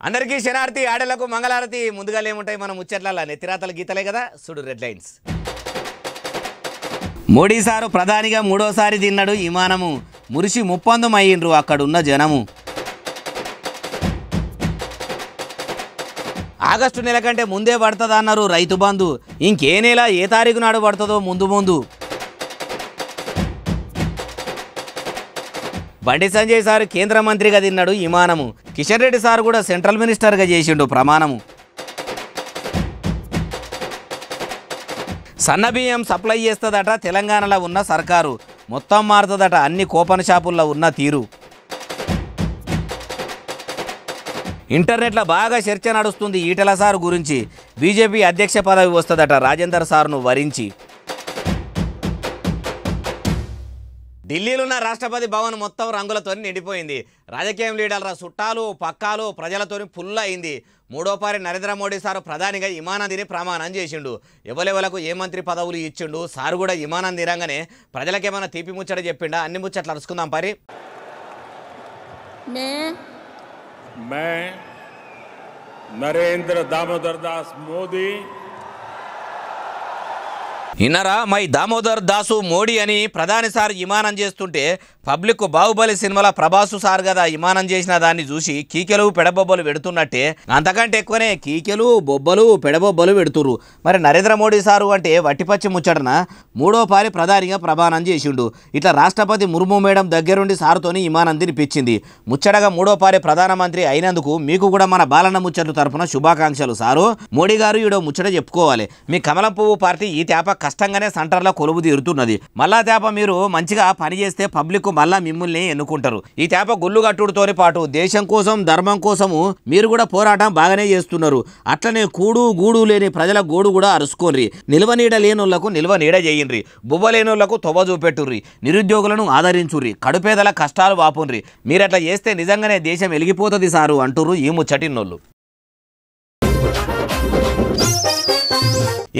అందరికీ శనార్థి ఆడలకు మంగళారతి. ముందుగా ఏముంటాయి మన ముచ్చట్ల నెత్తిరాతల గీతలే కదా. చూడు రెడ్ లైన్స్. మోడీ సారు ప్రధానిగా మూడోసారి తిన్నాడు విమానము. మురిసి ముప్పందం అయ్యిండ్రు అక్కడున్న జనము. ఆగస్టు నెల కంటే ముందే పడుతుందన్నారు రైతు బంధు. ఇంకే నెల ఏ తారీఖు నాడు పడుతుందో ముందు. బండి సంజయ్ సారు కేంద్ర మంత్రిగా తిన్నాడు విమానము. కిషన్ రెడ్డి సారు కూడా సెంట్రల్ మినిస్టర్గా చేసిండు ప్రమాణము. సన్నబియ్యం సప్లై చేస్తుందట తెలంగాణలో ఉన్న సర్కారు. మొత్తం మారుతుందట అన్ని కూపన్ షాపుల్లో ఉన్న తీరు. ఇంటర్నెట్లో బాగా చర్చ నడుస్తుంది ఈటెల సారు గురించి. బీజేపీ అధ్యక్ష పదవి వస్తుందట రాజేందర్ సార్ను వరించి. ఢిల్లీలో ఉన్న రాష్ట్రపతి భవన్ మొత్తం రంగులతో నిండిపోయింది. రాజకీయం లీడర్ల చుట్టాలు పక్కాలు ప్రజలతో ఫుల్ అయింది. మూడోపారి నరేంద్ర మోడీ సారు ప్రధానిగా విమానం తిని ప్రమాణం చేసిండు. ఎవరెవలకు ఏ మంత్రి పదవులు ఇచ్చిండు. సారు కూడా విమానం తిరంగానే ప్రజలకేమైనా తీపి ముచ్చట చెప్పిండా? అన్ని ముచ్చట్లు అరుచుకుందాం పరి. मैं नरेंद्र दामोदर दास मोदी ఇన్నరా మై దామోదర్ దాసు మోడీ అని ప్రధాని సార్ విమానం చేస్తుంటే పబ్లిక్ బాహుబలి సినిమాల ప్రభాసు సార్ కదా విమానం చేసిన దాన్ని చూసి కీకెలు పెడబొబ్బలు పెడుతున్నట్టే అంతకంటే ఎక్కువనే కీకెలు బొబ్బలు పెడబొబ్బలు పెడుతురు. మరి నరేంద్ర మోడీ సారు అంటే వట్టిపచ్చి ముచ్చటన మూడోపారి ప్రధానిగా ప్రమాణం చేసిండు. ఇట్లా రాష్ట్రపతి ముర్ము మేడం దగ్గరుండి సారుతోని విమానం తినిపించింది. ముచ్చటగా మూడోపారి ప్రధానమంత్రి అయినందుకు మీకు కూడా మన బాలన్న ముచ్చట్లు తరపున శుభాకాంక్షలు సారు. మోడీ గారు ఈడో ముచ్చట చెప్పుకోవాలి. మీ కమలం పువ్వు పార్టీ ఈ తేప కష్టంగానే సెంటర్లో కొలువు తీరుతున్నది. మళ్ళా తేప మీరు మంచిగా పని చేస్తే పబ్లిక్ మళ్ళా మిమ్మల్ని ఎన్నుకుంటారు. ఈ తేప గుళ్ళు కట్టుడుతోనే పాటు దేశం కోసం ధర్మం కోసము మీరు కూడా పోరాటం బాగానే చేస్తున్నారు. అట్లనే కూడు గూడు లేని ప్రజల గోడు కూడా అరుసుకోండి. నిల్వ నీడ లేనోళ్లకు నిల్వ నీడ చేయండి. బువ్వ లేనోళ్లకు తొవ్వ చూపెట్టుర్రి. నిరుద్యోగులను ఆదరించుర్రి. కడుపేదల కష్టాలు వాపుండ్రి. మీరట్లా చేస్తే నిజంగానే దేశం వెలిగిపోతుంది సారు అంటుర్రు ఈ ముచ్చటిన్నోళ్ళు.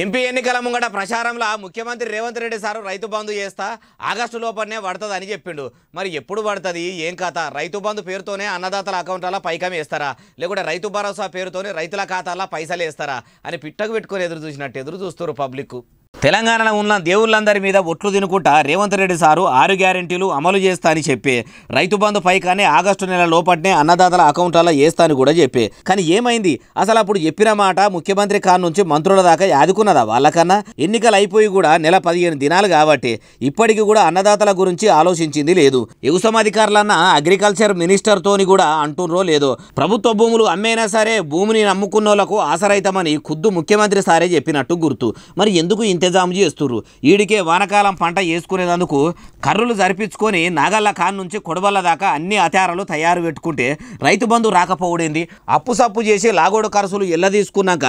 ఎంపీ ఎన్నికల ముంగట ప్రచారంలో ముఖ్యమంత్రి రేవంత్ రెడ్డి సారు రైతు బంధు చేస్తా ఆగస్టు లోపలనే పడుతుంది అని చెప్పిండు. మరి ఎప్పుడు పడుతుంది ఏం కథ? రైతు బంధు పేరుతోనే అన్నదాతల అకౌంట్లలో పైకం వేస్తారా, లేకుంటే రైతు భరోసా పేరుతోనే రైతుల ఖాతాల్లో పైసలు వేస్తారా అని పిట్టకు పెట్టుకొని ఎదురు చూస్తారు పబ్లిక్. తెలంగాణలో ఉన్న దేవుళ్ళందరి మీద ఒట్లు తినుకుంటా రేవంత్ రెడ్డి సారు 6 గ్యారెంటీలు అమలు చేస్తా అని చెప్పి రైతు బంధు పైకానే ఆగస్టు నెల లోపట్నే అన్నదాతల అకౌంట్లలో వేస్తా అని కూడా చెప్పే. కానీ ఏమైంది అసలు? అప్పుడు చెప్పిన మాట ముఖ్యమంత్రి కాడ నుంచి మంత్రుల దాకా యాదుకున్నదా వాళ్ళకన్నా? ఎన్నికలు అయిపోయి కూడా నెల 15 దినాలు కాబట్టి ఇప్పటికీ కూడా అన్నదాతల గురించి ఆలోచించింది లేదు. ఎగుసం అధికారులన్న అగ్రికల్చర్ మినిస్టర్ తోని కూడా అంటుర్రో లేదో ప్రభుత్వ భూములు అమ్మేనా సరే భూమిని నమ్ముకున్నోళ్లకు ఆసరైతామని ఖుద్దు ముఖ్యమంత్రి సారే చెప్పినట్టు గుర్తు. మరి ఎందుకు ఇంతజాము చేస్తుర్రు? ఈడికే వానకాలం పంట వేసుకునేందుకు కర్రులు జరిపించుకొని నాగళ్ళ కాన్ నుంచి కొడవల్ల దాకా అన్ని ఆచారాలు తయారు పెట్టుకుంటే రైతు బంధు రాకపోవడేంది? అప్పు సప్పు చేసి లాగోడు ఖర్చులు ఎల్ల తీసుకున్నాక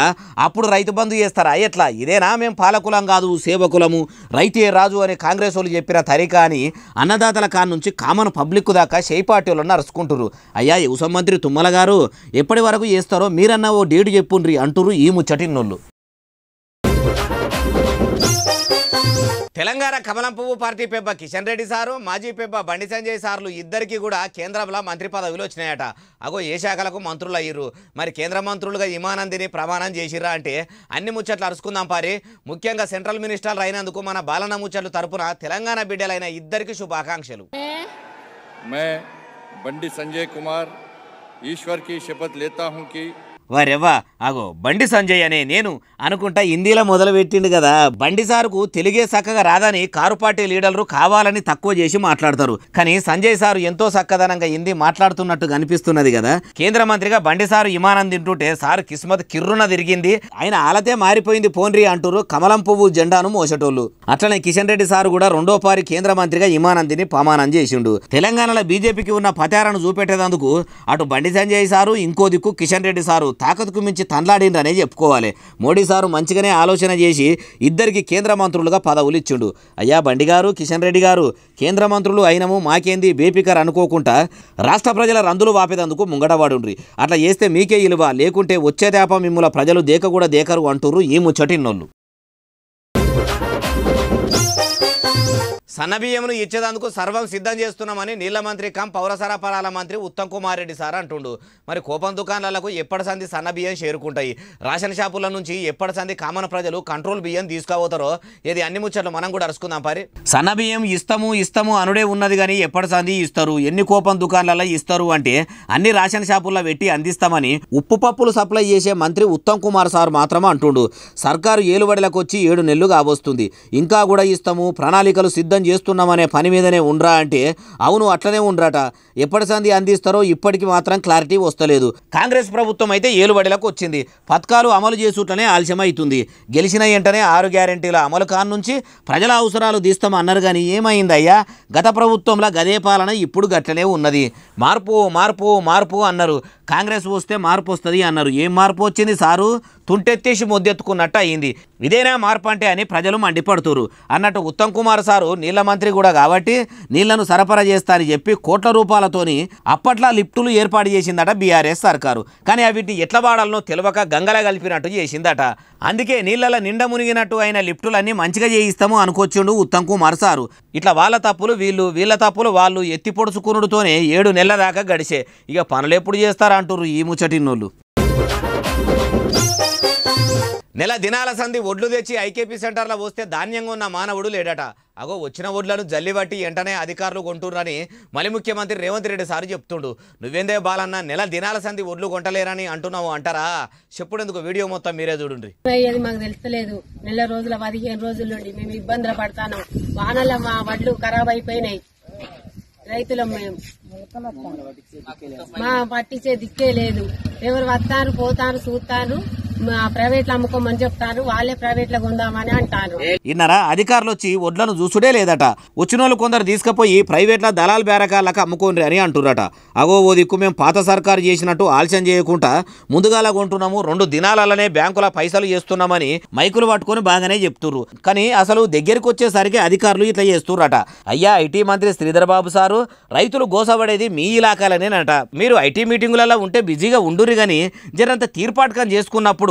అప్పుడు రైతు బంధు చేస్తారా? ఎట్లా? ఇదేనా మేము పాలకులం కాదు సేవకులము రైతే రాజు అని కాంగ్రెస్ వాళ్ళు చెప్పిన తరీకా అని అన్నదాతల కాన్ నుంచి కామన్ పబ్లిక్ దాకా షేయి పార్టీలను నరుచుకుంటున్నారు. అయ్యా వ్యవసాయ మంత్రి తుమ్మల గారు ఎప్పటి వరకు చేస్తారో మీరన్నా ఓ డేటు చెప్పుండ్రి అంటుర్రు ఈ ముచ్చటిన్నోళ్ళు. తెలంగాణ కమలం పువ్వు పార్టీ పెబ్బ కిషన్ రెడ్డి సారు మాజీ పెబ్బ బండి సంజయ్ సార్లు ఇద్దరికి కూడా కేంద్రంలో మంత్రి పదవులు వచ్చినాయట. అగో ఏ శాఖలకు మంత్రులు అయ్యారు? మరి కేంద్ర మంత్రులుగా విమానం తిని ప్రమాణం చేసిర్రా అంటే అన్ని ముచ్చట్లు అరుచుకుందాం పారి. ముఖ్యంగా సెంట్రల్ మినిస్టర్లు అయినందుకు మన బాలన్న ముచ్చట్లు తరపున తెలంగాణ బిడ్డలైన ఇద్దరికి శుభాకాంక్షలు. मैं बंडी संजय कुमार ईश्वर की शपथ लेता हूं कि వారెవ్వా అగో బండి సంజయ్ అనే నేను అనుకుంటా హిందీలో మొదలు పెట్టిండు కదా. బండి సారుకు తెలుగే చక్కగా రాదని కారు పార్టీ లీడర్లు కావాలని తక్కువ చేసి మాట్లాడతారు. కానీ సంజయ్ సారు ఎంతో చక్కదనంగా హిందీ మాట్లాడుతున్నట్టు కనిపిస్తున్నది కదా. కేంద్ర మంత్రిగా బండి సారు విమానం తింటుంటే సారు కిస్మత్ కిర్రున తిరిగింది. ఆయన ఆలతే మారిపోయింది పోన్రి అంటూరు కమలం పువ్వు జెండాను మోసేటోళ్ళు. అట్లనే కిషన్ రెడ్డి సారు కూడా రెండోపారి కేంద్ర మంత్రిగా విమానం తిని ప్రమాణం చేసిండు. తెలంగాణలో బీజేపీకి ఉన్న పతారాను చూపెట్టేందుకు అటు బండి సంజయ్ సారు ఇంకో దిక్కు కిషన్ రెడ్డి సారు తాకత్కు మించి తన్లాడిండ్రనే చెప్పుకోవాలి. మోడీ సారు మంచిగానే ఆలోచన చేసి ఇద్దరికి కేంద్ర మంత్రులుగా పదవులు ఇచ్చిండు. అయ్యా బండి గారు కిషన్ రెడ్డి గారు కేంద్ర మంత్రులు అయినము మాకేంది బేపికర్ అనుకోకుండా రాష్ట్ర ప్రజల రందులు వాపేదందుకు ముంగటవాడుండ్రి. అట్లా చేస్తే మీకే ఇలువ, లేకుంటే వచ్చేదేప మిమ్ముల ప్రజలు దేక కూడా దేకరు అంటుర్రు ఈ ముచ్చటిన్నోళ్ళు. సన్నబియ్యంను ఇచ్చేందుకు సర్వం సిద్ధం చేస్తున్నామని నీళ్ల మంత్రి పౌర సరఫరాల మంత్రి ఉత్తమ్ కుమార్ రెడ్డి సార్ అంటుండు. మరి కోపం దుకాణాలకు ఎప్పటి సంది సన్నబియ్యం చేరుకుంటాయి, రేషన్ షాపుల నుంచి ఎప్పటి సంది కామన్ ప్రజలు కంట్రోల్ బియ్యం తీసుకుపోతారో ఇది అన్ని ముచ్చట్లు మనం కూడా అరుచుకుందాం. పరి సన్నబియ్యం ఇస్తాము అనుడే ఉన్నది కానీ ఎప్పటి సంది ఇస్తారు, ఎన్ని కోపం దుకాణాలలో ఇస్తారు అంటే అన్ని రేషన్ షాపుల్లో పెట్టి అందిస్తామని ఉప్పు పప్పులు సప్లై చేసే మంత్రి ఉత్తమ్ కుమార్ సార్ మాత్రమే అంటుండు. సర్కారు ఏలుబడిలకు వచ్చి 7 నెలలు కాబోస్తుంది, ఇంకా కూడా ఇస్తాము, ప్రణాళికలు సిద్ధం చేస్తున్నామనే పని మీదనే ఉండ్రా అంటే అవును అట్లనే ఉండ్రట. ఎప్పటి సంది అందిస్తారో ఇప్పటికి మాత్రం క్లారిటీ వస్తలేదు. కాంగ్రెస్ ప్రభుత్వం అయితే ఏలుబడిలకు వచ్చింది, పథకాలు అమలు చేసుట్లనే ఆలస్యం అవుతుంది. గెలిచిన వెంటనే 6 గ్యారెంటీల అమలు కాను నుంచి ప్రజల అవసరాలు తీస్తాం అన్నారు కానీ ఏమైందయ్యా, గత ప్రభుత్వంలో గదే పాలన ఇప్పుడు గట్లనే ఉన్నది. మార్పు మార్పు మార్పు అన్నారు, కాంగ్రెస్ వస్తే మార్పు వస్తుంది అన్నారు. ఏం మార్పు వచ్చింది సారు, తుంటెత్తేసి మొద్దెత్తుకున్నట్టు అయింది. ఇదేనా మార్పు అంటే అని ప్రజలు మండిపడుతురు అన్నట్టు ఉత్తమ్ కుమార్ సారు నీళ్ల మంత్రి కూడా కాబట్టి నీళ్లను సరఫరా చేస్తా అని చెప్పి కోట్ల రూపాయలతోని అప్పట్లో లిఫ్టులు ఏర్పాటు చేసిందట బీఆర్ఎస్ సర్కారు. కానీ వీటిని ఎట్లా వాడాలనో తెలియక గంగల కలిపినట్టు చేసిందట. అందుకే నీళ్లలో నిండా మునిగినట్టు అయిన లిఫ్టులన్నీ మంచిగా చేయిస్తాము అనుకొచ్చిండు ఉత్తమ్ కుమార్ సారు. ఇట్లా వాళ్ళ తప్పులు వీళ్ళు, వీళ్ళ తప్పులు వాళ్ళు ఎత్తి పొడుచుకునుడుతోనే 7 నెలల దాకా గడిచే. ఇక పనులు ఎప్పుడు చేస్తారా అంటుర్రు ఈ ముచ్చటిన్నోళ్ళు. నెల దినాల సంధి ఒడ్లు తెచ్చి ఐకేపీ సెంటర్లో పోస్తే ధాన్యంగా ఉన్న మానవుడు లేడట. అగో వచ్చిన ఒడ్లను జల్లిబట్టి వెంటనే అధికారులు కొంటున్నారని మళ్ళీ ముఖ్యమంత్రి రేవంత్ రెడ్డి సార్ చెప్తుండు. నువ్వేందే బాలన్న నెల దినాల సంధి ఒడ్లు కొంటలేరని అంటున్నావు అంటారా? చెప్పుడెందుకు వీడియో మొత్తం మీరే చూడండి. మాకు తెలుస్తలేదు, నెల రోజుల 15 రోజుల నుండి మేము ఇబ్బందులు పడతాను. వానల మా వడ్లు ఖరాబ్ అయిపోయినాయి, రైతులం మేము, మా పట్టించే దిక్కే లేదు. ఎవరు వస్తారు పోతారు చూస్తారు, ప్రైవేట్ లో అమ్ముకోమని చెప్తారు, వాళ్ళే ప్రైవేట్ లో కొందామని అంటారు. ఇన్నరా అధికారులు వచ్చి వడ్లను చూసుడే లేదట. వచ్చినోళ్ళు కొందరు తీసుకుపోయి ప్రైవేట్ల దళాల్ బేరకాళ్ళకి అమ్ముకోండి అని అంటుర్రట. అగో ఓ దిక్కు మేము పాత సర్కారు చేసినట్టు ఆలస్యం చేయకుండా ముందుగాల కొంటున్నాము, 2 దినాలనే బ్యాంకుల పైసలు చేస్తున్నామని మైకులు పట్టుకొని బాగానే చెప్తుర్రు. కానీ అసలు దగ్గరికి వచ్చేసరికి అధికారులు ఇట్లా చేస్తుర్రట. అయ్యా ఐటీ మంత్రి శ్రీధర్ బాబు సారు, రైతులు గోసపడేది మీ ఇలాకాలనేనట. మీరు ఐటీ మీటింగులలో ఉంటే బిజీగా ఉండుర్రి కానీ జరంత తీర్పాటకం చేసుకున్నప్పుడు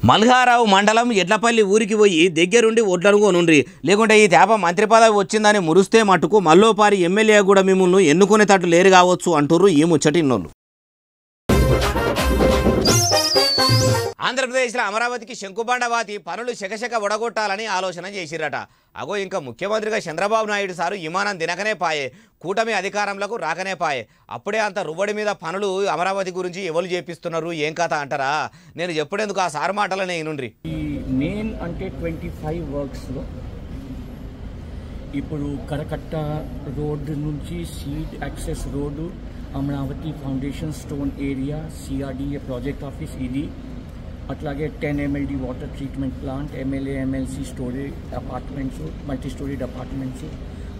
మల్హారావు మండలం ఎడ్లపల్లి ఊరికి పోయి దగ్గరుండి ఒడ్లను కొనుండ్రి, లేకుంటే ఈ తేప మంత్రి పదవి వచ్చిందని మురిస్తే మటుకు మల్లోపారి ఎమ్మెల్యే కూడా మిమ్మల్ని ఎన్నుకునేటట్టు లేరు కావచ్చు అంటుర్రు ఈ ముచ్చటిన్నోళ్ళు. ఆంధ్రప్రదేశ్లో అమరావతికి శంకుబండవాతి పనులు శకశక ఒడగొట్టాలని ఆలోచన చేసిరట. అగో ఇంకా ముఖ్యమంత్రిగా చంద్రబాబు నాయుడు సారు విమానం దినకనే పాయే, కూటమి అధికారంలోకి రాకనే పాయే. అప్పుడే అంత రువ్వడి మీద పనులు అమరావతి గురించి ఎవరు చేపిస్తున్నారు ఏం కథ అంటారా? నేను చెప్పడేందుకు ఆ సార్ మాటలనే ఇనుండ్రి. ఈ మెయిన్ అంటే 25 వర్క్స్లో ఇప్పుడు కరకట్ట రోడ్ నుంచి seed access road, Amaravati foundation stone area, CRDA project office ఇది, అట్లాగే 10 MLD water treatment plant, MLA MLC storage apartments, multi storeyed apartments,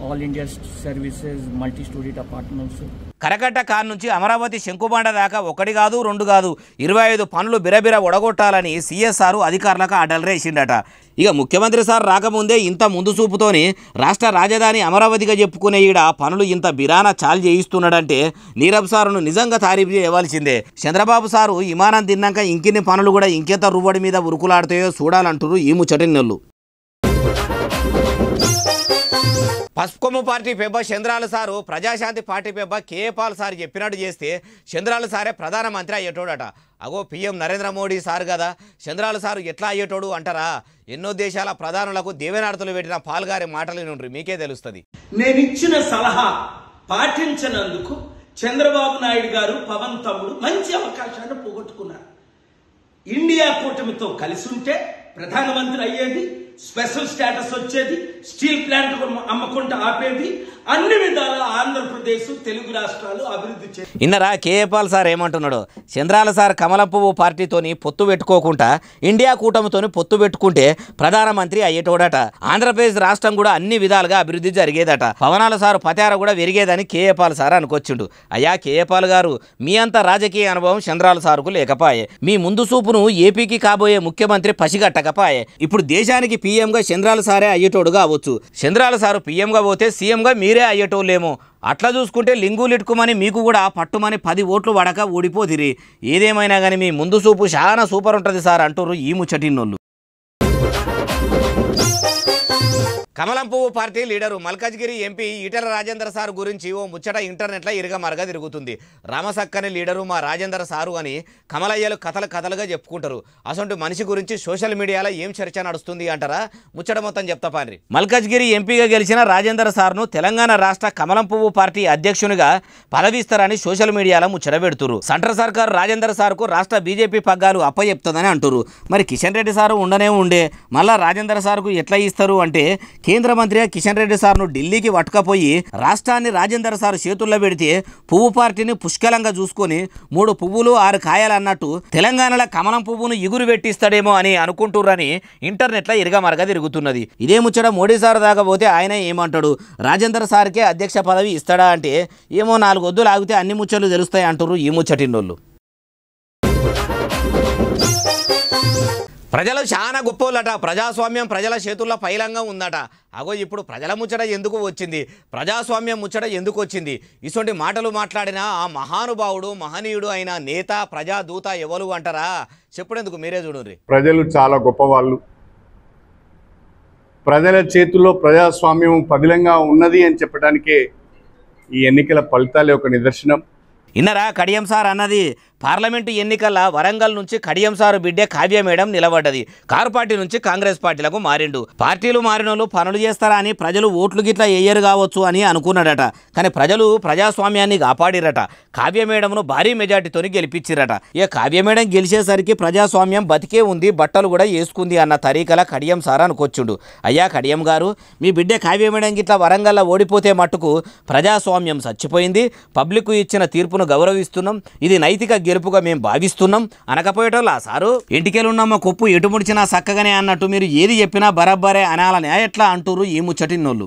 all India services multi storeyed apartments. కరకట్ట కార్ నుంచి అమరావతి శంకుబండ దాకా 1 కాదు 2 కాదు 25 పనులు బిరబిర ఒడగొట్టాలని సిఎస్ఆర్ అధికారులకు ఆర్డర్లు వేసిండట. ఇక ముఖ్యమంత్రి సార్ రాకముందే ఇంత ముందు చూపుతోని రాష్ట్ర రాజధాని అమరావతిగా చెప్పుకునే ఈడ పనులు ఇంత బిరాన చాలు చేయిస్తున్నాడంటే నీరబ్ సారును నిజంగా తారీఫ్ చేయవలసిందే. చంద్రబాబు సారు విమానం తిన్నాక ఇంకిన్ని పనులు కూడా ఇంకెంత రువ్వడి మీద ఉరుకులాడుతాయో చూడాలంటారు ఈ ముచ్చటిన్నోళ్ళు. పసుపుకొమ్ము పార్టీ పెబ్బ చంద్రాల సారు ప్రజాశాంతి పార్టీ పెబ్బ కేఏ పాల్ సార్ చెప్పినట్టు చేస్తే చంద్రాల సారే ప్రధానమంత్రి అయ్యేటోడట. అగో పిఎం నరేంద్ర మోడీ సార్ కదా, చంద్రాల సారు ఎట్లా అయ్యేటోడు అంటారా? ఎన్నో దేశాల ప్రధానులకు దేవేనార్తలు పెట్టిన పాల్ గారి మాటలు నుండి మీకే తెలుస్తుంది. నేనిచ్చిన సలహా పాటించనందుకు చంద్రబాబు నాయుడు గారు, పవన్ తమ్ముడు మంచి అవకాశాన్ని పోగొట్టుకున్నారు. ఇండియా కూటమితో కలిసి ఉంటే ప్రధానమంత్రి అయ్యేది, స్పెషల్ స్టేటస్ వచ్చేది, స్టీల్ ప్లాంట్ అమ్మకుండా ఆపేది, అన్ని విధాల ఆంధ్రప్రదేశ్ తెలుగు రాష్ట్రాలు అభివృద్ధి చేసి. ఇన్నరా కేఏ పాల్ సార్ ఏమంటున్నాడు? చంద్రాల సార్ కమలం పువ్వు పార్టీతోని పొత్తు పెట్టుకోకుండా ఇండియా కూటమితోని పొత్తు పెట్టుకుంటే ప్రధానమంత్రి అయ్యేటోడట. ఆంధ్రప్రదేశ్ రాష్ట్రం కూడా అన్ని విధాలుగా అభివృద్ధి జరిగేదట. పవనాల సారు పతార కూడా విరిగేదని కేఏ పాల్ సార్ అనుకొచ్చిండు. అయ్యా కేఏ పాల్ గారు, మీ అంత రాజకీయ అనుభవం చంద్రాల సార్కు లేకపాయే. మీ ముందు చూపును ఏపీకి కాబోయే ముఖ్యమంత్రి పసిగట్టకపాయే. ఇప్పుడు దేశానికి పీఎంగా చంద్రాల సారే అయ్యేటోడుగా అవ్వచ్చు. చంద్రాల సారు పీఎంగా పోతే సీఎంగా మీరే అయ్యేటోళ్ళేమో. అట్లా చూసుకుంటే లింగులిట్టుకుమని మీకు కూడా పట్టుమని 10 ఓట్లు వడక ఓడిపోతిరి. ఏదేమైనా కానీ మీ ముందు చూపు చాలా సూపర్ ఉంటుంది సార్ అంటుర్రు ఈ ముచ్చటిన్నోళ్ళు. కమలం పువ్వు party leader Malkajgiri MP Etela Rajender sir గురించి ఓ ముచ్చట ఇంటర్నెట్లో ఇరగమరగా తిరుగుతుంది. రామసక్కని లీడరు మా రాజేందర్ సారు అని కమలయ్యలు కథలుగా చెప్పుకుంటారు. అసలు మనిషి గురించి సోషల్ మీడియాలో ఏం చర్చ నడుస్తుంది అంటారా? ముచ్చట మొత్తం చెప్తా పాండ్రి. మల్కాజ్గిరి ఎంపీగా గెలిచిన రాజేందర్ సార్ను తెలంగాణ రాష్ట్ర కమలం పువ్వు పార్టీ అధ్యక్షునిగా పదవిస్తారని సోషల్ మీడియాలో ముచ్చట పెడుతురు. సెంట్రల్ సర్కారు రాజేందర్ సార్కు రాష్ట్ర బీజేపీ పగ్గాలు అప్పచెప్తుందని అంటురు. మరి కిషన్ రెడ్డి సారు ఉండనే ఉండే మళ్ళా రాజేందర్ సార్కు ఎట్లా ఇస్తారు అంటే కేంద్ర మంత్రి కిషన్ రెడ్డి సార్ను ఢిల్లీకి పట్టుకపోయి రాష్ట్రాన్ని రాజేందర్ సార్ చేతుల్లో పెడితే పువ్వు పార్టీని పుష్కలంగా చూసుకొని 3 పువ్వులు 6 కాయలు అన్నట్టు తెలంగాణలో కమలం పువ్వును ఇగురు పెట్టిస్తాడేమో అని అనుకుంటుర్రని ఇంటర్నెట్లో ఇరగమరగా తిరుగుతున్నది. ఇదే ముచ్చట మోడీ సార్ దాకా పోతే ఆయన ఏమంటాడు? రాజేందర్ సార్కే అధ్యక్ష పదవి ఇస్తాడా అంటే ఏమో 4 వద్దులు ఆగితే అన్ని ముచ్చట్లు తెలుస్తాయి అంటారు ఈ ముచ్చటిన్నోళ్ళు. ప్రజలు చాలా గొప్పోళ్ళట. ప్రజాస్వామ్యం ప్రజల చేతుల్లో పైలంగా ఉందట. అగో ఇప్పుడు ప్రజల ముచ్చట ఎందుకు వచ్చింది, ప్రజాస్వామ్యం ముచ్చట ఎందుకు వచ్చింది? ఇటువంటి మాటలు మాట్లాడిన ఆ మహానుభావుడు మహనీయుడు అయిన నేత ప్రజాదూత ఎవరు అంటారా? చెప్పడేందుకు మీరే చూడండి. ప్రజలు చాలా గొప్పవాళ్ళు. ప్రజల చేతుల్లో ప్రజాస్వామ్యం పదిలంగా ఉన్నది అని చెప్పడానికే ఈ ఎన్నికల ఫలితాలే ఒక నిదర్శనం. ఇన్నరా కడియం సార్ అన్నది? పార్లమెంటు ఎన్నికల వరంగల్ నుంచి కడియం సారు బిడ్డే కావ్య మేడం నిలబడ్డది. కారు పార్టీ నుంచి కాంగ్రెస్ పార్టీలకు మారిండు. పార్టీలు మారినోళ్ళు పనులు చేస్తారా అని ప్రజలు ఓట్లు గిట్లా వేయరు కావచ్చు అని అనుకున్నాడట. కానీ ప్రజలు ప్రజాస్వామ్యాన్ని కాపాడిరట. కావ్య మేడంను భారీ మెజార్టీతో గెలిపించిరట. ఇక కావ్య మేడం గెలిచేసరికి ప్రజాస్వామ్యం బతికే ఉంది, బట్టలు కూడా వేసుకుంది అన్న తరీకల కడియం సార్ అనుకొచ్చుండు. అయ్యా కడియం గారు, మీ బిడ్డే కావ్య మేడం గిట్లా వరంగల్లో ఓడిపోతే మట్టుకు ప్రజాస్వామ్యం చచ్చిపోయింది, పబ్లిక్ ఇచ్చిన తీర్పును గౌరవిస్తున్నాం, ఇది నైతిక గెలుపుగా మేము భావిస్తున్నాం అనకపోయేటోళ్ళ సారు? ఇంటికెళ్ళున్నమ్మ కొప్పు ఎటు ముడిచినా చక్కగానే అన్నట్టు మీరు ఏది చెప్పినా బరాబరే అనాలని ఎట్లా అంటూరు ఈ ముచ్చటిన్నోళ్ళు.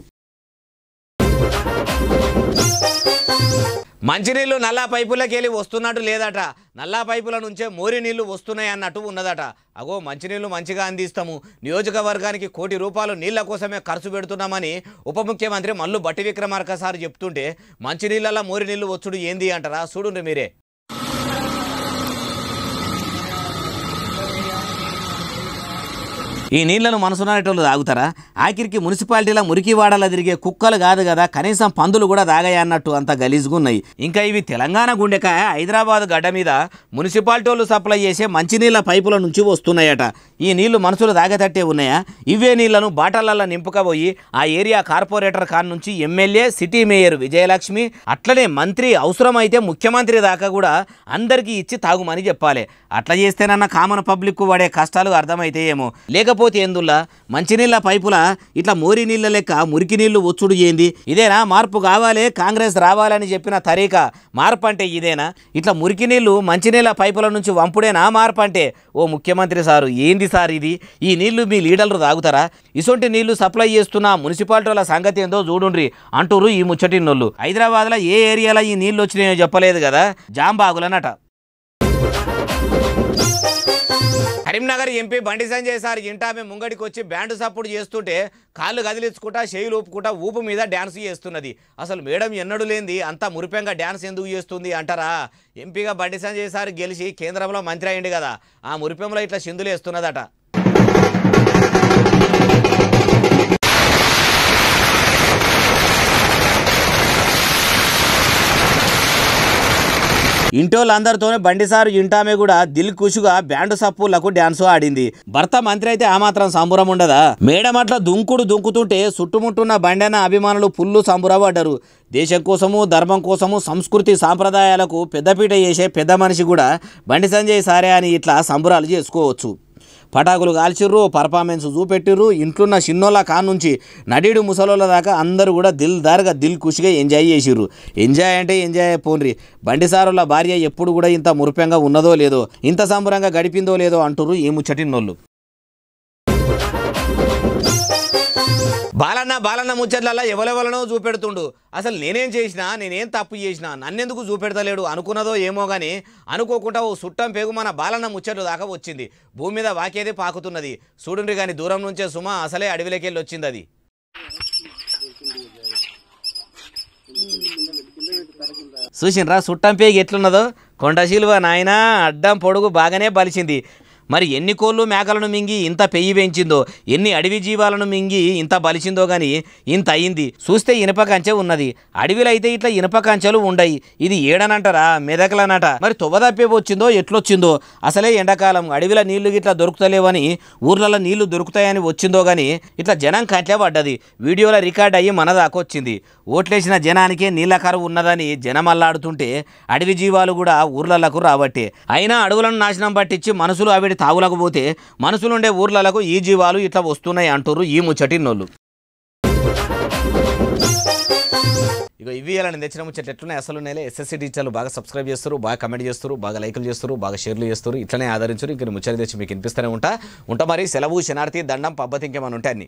మంచినీళ్ళు నల్లా పైపులకి వెళ్ళి వస్తున్నట్టు లేదట. నల్లా పైపుల నుంచే మోరి నీళ్లు వస్తున్నాయి అన్నట్టు ఉన్నదట. అగో మంచినీళ్ళు మంచిగా అందిస్తాము, నియోజకవర్గానికి ₹1 కోటి నీళ్ల కోసమే ఖర్చు పెడుతున్నామని ఉప ముఖ్యమంత్రి మల్లు బట్టి విక్రమార్క సార్ చెప్తుంటే మంచినీళ్ళల్లో మోరి నీళ్లు వచ్చుడు ఏంది అంటారా? చూడండి మీరే. ఈ నీళ్లను మనసున్నటోళ్ళు తాగుతారా? ఆఖరికి మున్సిపాలిటీలో మురికి వాడలా తిరిగే కుక్కలు కాదు కదా, కనీసం పందులు కూడా తాగాయి అన్నట్టు అంత గలీజ్గున్నాయి. ఇంకా ఇవి తెలంగాణ గుండెకాయ హైదరాబాద్ గడ్డ మీద మున్సిపాలిటీలు సప్లై చేసే మంచినీళ్ళ పైపుల నుంచి వస్తున్నాయట. ఈ నీళ్లు మనుషులు తాగేటట్టే ఉన్నాయా? ఇవే నీళ్లను బాటలల్లో నింపుకపోయి ఆ ఏరియా కార్పొరేటర్ కాన్ నుంచి ఎమ్మెల్యే, సిటీ మేయర్ విజయలక్ష్మి, అట్లనే మంత్రి, అవసరమైతే ముఖ్యమంత్రి దాకా కూడా అందరికీ ఇచ్చి తాగుమని చెప్పాలి. అట్లా చేస్తేనన్నా కామన్ పబ్లిక్ పడే కష్టాలు అర్థమైతే ఏమో. లేకపోతే ఎందుల్లా మంచినీళ్ళ పైపుల ఇట్లా మోరి నీళ్ళ లెక్క మురికి నీళ్లు వచ్చుడు ఏంది? ఇదేనా మార్పు కావాలి, కాంగ్రెస్ రావాలని చెప్పిన తరీకా? మార్పు అంటే ఇదేనా? ఇట్లా మురికి నీళ్లు మంచినీళ్ళ పైపుల నుంచి వంపుడేనా మార్పు అంటే? ఓ ముఖ్యమంత్రి సారు, ఏంది సార్ ఇది? ఈ నీళ్లు మీ లీడర్లు తాగుతారా? ఇసొంటి నీళ్లు సప్లై చేస్తున్న మున్సిపాలిటీల సంగతి ఏందో చూడుండ్రి అంటూరు ఈ ముచ్చటిన్నోళ్ళు. హైదరాబాద్లో ఏ ఏరియాలో ఈ నీళ్లు వచ్చినాయో చెప్పలేదు కదా, జాంబాగులనట. కరీంనగర్ ఎంపీ బండి సంజయ్ సార్ ఇంటామె ముంగడికి వచ్చి బ్యాండ్ సపోర్ట్ చేస్తుంటే కాళ్ళు కదిలించుకుంటా, చేయులు ఊపుకుంటా ఊపు మీద డ్యాన్స్ చేస్తున్నది. అసలు మేడం ఎన్నడూ లేనిది అంతా మురిపెంగా డ్యాన్స్ ఎందుకు చేస్తుంది అంటారా? ఎంపీగా బండి సంజయ్ సార్ గెలిచి కేంద్రంలో మంత్రి అయ్యింది కదా, ఆ మురిపెంలో ఇట్లా సింధులు వేస్తున్నదట. ఇంటోళ్ళందరితోనే బండిసారు ఇంటామే కూడా దిల్ ఖుషుగా బ్యాండ్ సప్పులకు డ్యాన్స్ ఆడింది. భర్త మంత్రి అయితే ఆ మాత్రం సంబురం ఉండదా? మేడం అట్లా దుంకుతుంటే చుట్టుముట్టున్న బండన్న అభిమానులు పుల్లు సంబురపడ్డారు. దేశం కోసము, ధర్మం కోసము, సంస్కృతి సాంప్రదాయాలకు పెద్దపీట చేసే పెద్ద మనిషి కూడా బండి సంజయ్ సారే అని ఇట్లా సంబురాలు చేసుకోవచ్చు. పటాకులు కాల్చిర్రు, పర్ఫార్మెన్స్ చూపెట్టిర్రు. ఇంట్లున్న చిన్నోళ్ళ కాన్ నుంచి నడీడు ముసలోళ్ళ దాకా అందరూ కూడా దిల్ ఖుషిగా ఎంజాయ్ చేసిర్రు. ఎంజాయ్ అంటే ఎంజాయ్ పోన్రి. బండి సారుల భార్య ఎప్పుడు కూడా ఇంత మురిపెంగా ఉన్నదో లేదో, ఇంత సంబరంగా గడిపిందో లేదో అంటుర్రు ఈ ముచ్చటిన్నోళ్ళు. బాలన్న ముచ్చట్లలో ఎవరెవరనో చూపెడుతుండు. అసలు నేనేం చేసినా, నేనేం తప్పు చేసినా నన్నెందుకు చూపెడతలేడు అనుకున్నదో ఏమో కానీ అనుకోకుండా ఓ సుట్టం పేగు మన బాలన్న ముచ్చట్లు దాకా వచ్చింది. భూమి మీద వాకేది పాకుతున్నది చూడండి. కానీ దూరం నుంచే సుమ అసలే అడవిలోకి వెళ్ళి వచ్చింది. అది చూసిండ్రా సుట్టం పేగు ఎట్లున్నదో? కొండ శిలువ నాయన అడ్డం పొడుగు బాగానే బలిచింది. మరి ఎన్ని కోళ్ళు మేకలను మింగి ఇంత పెయ్యి పెంచిందో, ఎన్ని అడవి జీవాలను మింగి ఇంత బలిచిందో గాని ఇంత అయింది. చూస్తే ఇనుప కంచె ఉన్నది, అడవిలో అయితే ఇట్లా ఇనుప కంచెలు ఉండయి. ఇది ఏడనంటారా మెదకలనట. మరి తొవ్వదప్పే వచ్చిందో ఎట్లొచ్చిందో. అసలే ఎండాకాలం అడవిలో నీళ్లు గిట్లా దొరుకుతలేవని ఊర్లలో నీళ్లు దొరుకుతాయని వచ్చిందో గాని ఇట్లా జనం కంట్లే పడ్డది. వీడియోలో రికార్డ్ అయ్యి మన దాకొచ్చింది. ఓట్లేసిన జనానికే నీళ్ళ కరువు ఉన్నదని జనం అల్లాడుతుంటే అడవి జీవాలు కూడా ఊర్లలకు రాబట్టే. అయినా అడవులను నాశనం పట్టించి మనుషులు అవిటి తావులకు పోతే మనుషులుండే ఊర్లకు ఈ జీవాలు ఇట్లా వస్తున్నాయి అంటారు ఈ ముచ్చటిన్నోళ్ళు. ఇక ఇవి ఇలా నేను తెచ్చిన ముచ్చట్లు ఎట్లున్నాయి అసలు నేలే. ఎస్ఎస్సీ టీచర్లు బాగా సబ్స్క్రైబ్ చేస్తారు, బాగా కమెంట్ చేస్తారు, బాగా లైకులు చేస్తారు, బాగా షేర్లు చేస్తారు. ఇట్లనే ఆదరించారు. ఇంక ముచ్చట్లు తెచ్చి మీకు వినిపిస్తూనే ఉంటా. మరి సెలవు, శనార్థి, దండం, పబ్బతి ఇంకేమైనా ఉంటాయి అన్ని.